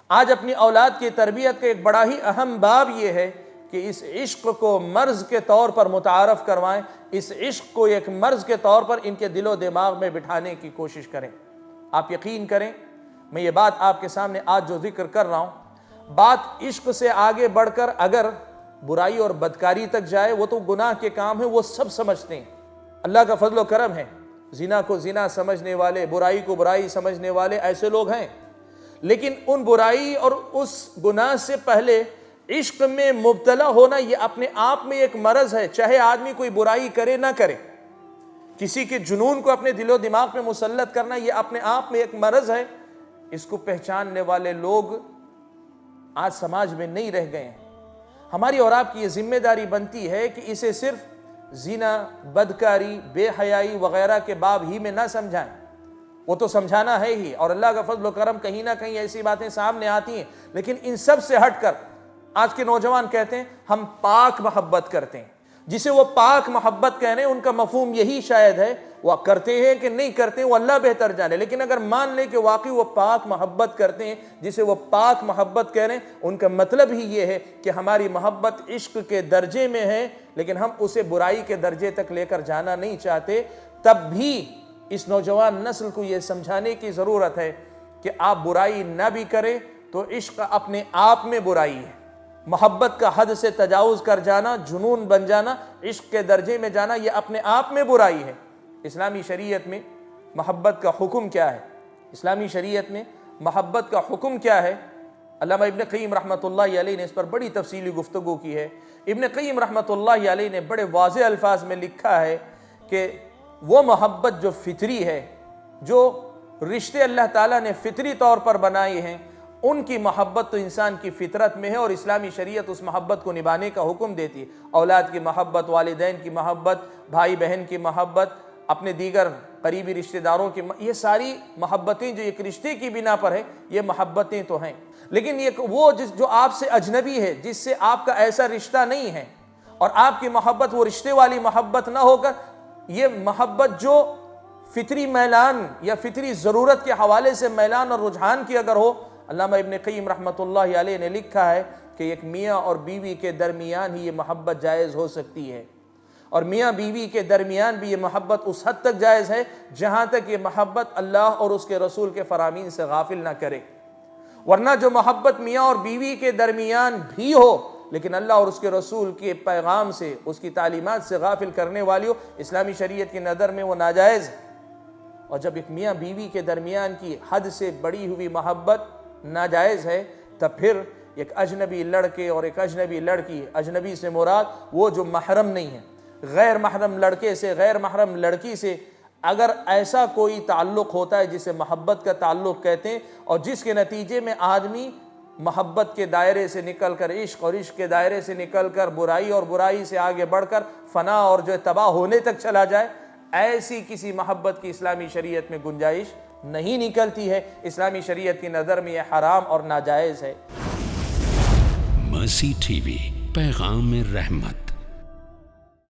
آج اپنی اولاد کی تربیت کا ایک بڑا ہی اہم باب یہ ہے کہ اس عشق کو مرض کے طور پر متعارف کروائیں، اس عشق کو ایک مرض کے طور پر ان کے دل و دماغ میں بٹھانے کی کوشش کریں۔ آپ یقین کریں، میں یہ بات آپ کے سامنے آج جو ذکر کر رہا ہوں، بات عشق سے آگے بڑھ کر اگر برائی اور بدکاری تک جائے، وہ تو گناہ کے کام ہیں، وہ سب سمجھتے ہیں۔ اللہ کا فضل و کرم ہے، زنا کو زنا سمجھنے والے، برائی کو برائی سمجھنے والے ایسے لوگ ہیں، لیکن ان برائی اور اس گناہ سے پہلے عشق میں مبتلا ہونا یہ اپنے آپ میں ایک مرض ہے، چاہے آدمی کوئی برائی کرے نہ کرے۔ کسی کے جنون کو اپنے دل و دماغ میں مسلط کرنا یہ اپنے آپ میں ایک مرض ہے۔ اس کو پہچاننے والے لوگ آج سماج میں نہیں رہ گئے ہیں۔ ہماری اور آپ کی یہ ذمہ داری بنتی ہے کہ اسے صرف زنا، بدکاری، بے حیائی وغیرہ کے باب ہی میں نہ سمجھائیں، وہ تو سمجھانا ہے ہی، اور اللہ کا فضل و کرم کہیں نہ کہیں ایسی باتیں سامنے آتی ہیں، لیکن ان سب سے ہٹ کر آج کے نوجوان کہتے ہیں ہم پاک محبت کرتے ہیں۔ جسے وہ پاک محبت کہہ رہے ہیں ان کا مفہوم یہی شاید ہے، وہ کرتے ہیں کہ نہیں کرتے ہیں وہ اللہ بہتر جانے، لیکن اگر مان لیں کہ واقعی وہ پاک محبت کرتے ہیں، جسے وہ پاک محبت کہہ رہے ہیں، ان کا مطلب ہی یہ ہے کہ ہماری محبت عشق کے درجے میں ہے، لیکن ہم اسے برائی کے درجے تک لے کر جانا نہیں چاہتے۔ تب بھی اس نوجوان نسل کو یہ سمجھانے کی ضرورت ہے کہ آپ برائی نہ بھی کریں تو عشق اپنے آپ میں برائی ہے۔ محبت کا حد سے تجاوز کر جانا، جنون بن جانا، عشق کے درجے میں جانا، یہ اپنے آپ میں برائی ہے۔ اسلامی شریعت میں محبت کا حکم کیا ہے؟ اسلامی شریعت میں محبت کا حکم کیا ہے؟ علامہ ابن قیم رحمۃ اللہ علیہ نے اس پر بڑی تفصیلی گفتگو کی ہے۔ ابن قیم رحمۃ اللہ علیہ نے بڑے واضح الفاظ میں لکھا ہے کہ وہ محبت جو فطری ہے، جو رشتے اللہ تعالیٰ نے فطری طور پر بنائے ہیں، ان کی محبت تو انسان کی فطرت میں ہے، اور اسلامی شریعت اس محبت کو نبھانے کا حکم دیتی ہے۔ اولاد کی محبت، والدین کی محبت، بھائی بہن کی محبت، اپنے دیگر قریبی رشتہ داروں کی یہ ساری محبتیں جو ایک رشتے کی بنا پر ہے، یہ محبتیں تو ہیں، لیکن یہ وہ جو آپ سے اجنبی ہے، جس سے آپ کا ایسا رشتہ نہیں ہے، اور آپ کی محبت وہ رشتے والی محبت نہ ہو کر یہ محبت جو فطری میلان یا فطری ضرورت کے حوالے سے میلان اور رجحان کی اگر ہو، علامہ ابن قیم رحمۃ اللہ علیہ نے لکھا ہے کہ ایک میاں اور بیوی کے درمیان ہی یہ محبت جائز ہو سکتی ہے، اور میاں بیوی کے درمیان بھی یہ محبت اس حد تک جائز ہے جہاں تک یہ محبت اللہ اور اس کے رسول کے فرامین سے غافل نہ کرے، ورنہ جو محبت میاں اور بیوی کے درمیان بھی ہو لیکن اللہ اور اس کے رسول کے پیغام سے، اس کی تعلیمات سے غافل کرنے والی ہو، اسلامی شریعت کی نظر میں وہ ناجائز ہے۔ اور جب ایک میاں بیوی کے درمیان کی حد سے بڑی ہوئی محبت ناجائز ہے، تب پھر ایک اجنبی لڑکے اور ایک اجنبی لڑکی، اجنبی سے مراد وہ جو محرم نہیں ہے، غیر محرم لڑکے سے، غیر محرم لڑکی سے اگر ایسا کوئی تعلق ہوتا ہے جسے محبت کا تعلق کہتے ہیں، اور جس کے نتیجے میں آدمی محبت کے دائرے سے نکل کر عشق، اور عشق کے دائرے سے نکل کر برائی، اور برائی سے آگے بڑھ کر فنا اور جو تباہ ہونے تک چلا جائے، ایسی کسی محبت کی اسلامی شریعت میں گنجائش نہیں نکلتی ہے۔ اسلامی شریعت کی نظر میں یہ حرام اور ناجائز ہے۔ مرسی ٹی وی، پیغام رحمت۔